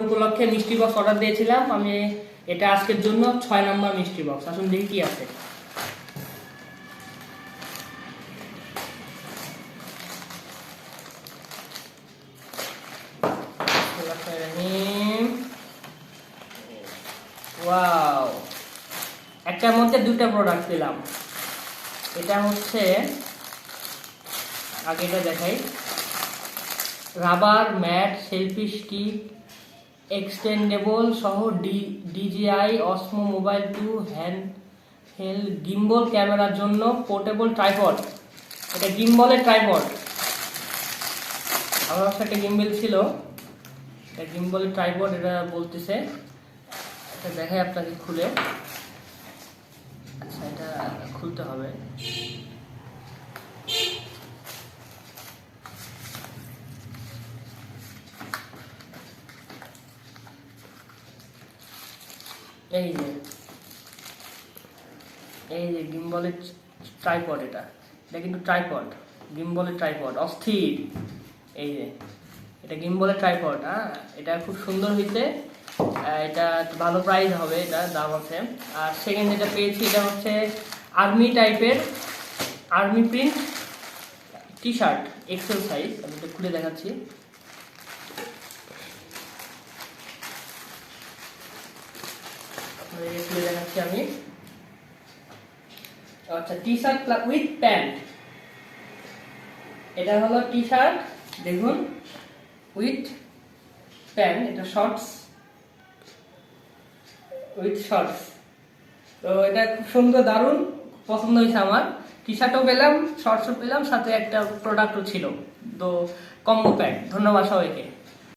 উপলক্ষে মিষ্টি box order দিয়েছিলাম আমি। এটা আজকের জন্য 6 নম্বর মিষ্টি বক্স। আসুন দেখি কি আছে। ওয়াও, একটার মধ্যে দুটো প্রোডাক্ট পেলাম। এটা হচ্ছে, আগে এটা দেখাই, rubber mat selfie stick extendable সহ DJI Osmo mobile 2 hand held gimbal ক্যামেরার জন্য পোর্টেবল ট্রাইপড। এটা গিম্বলের ট্রাইপড। আমার কাছে একটা গিম্বল ছিল, এটা গিম্বলের ট্রাইপড এটা বলতেছে। এটা দেখাই আপনাকে খুলে। আচ্ছা, এটা খুলতে হবে। এই যে গিম্বলের ট্রাইপড। এটা কিন্তু ট্রাইপড, গিম্বলের ট্রাইপড অস্থির। এই যে এটা গিম্বলের ট্রাইপড। এটা খুব সুন্দর হইতে, এটা ভালো প্রাইস হবে, এটা দাম আছে। আর সেকেন্ড যেটা পেয়েছি এটা হচ্ছে আর্মি টাইপের, army print T shirt XL size. আমি এটা খুলে দেখাচ্ছি। খুলে দেখাচ্ছি আমি। আচ্ছা, টি শার্ট উইথ প্যান্ট। এটা হলো টি শার্ট, দেখুন, উইথ প্যান্ট। এটা শর্টস, উইথ শর্টস। তো এটা খুব সুন্দর, দারুণ পছন্দ হয়েছে আমার। টি শার্টও পেলাম, শর্টসও পেলাম, সাথে একটা প্রোডাক্টও ছিল। তো কম্বো প্যাক। ধন্যবাদ সবাইকে।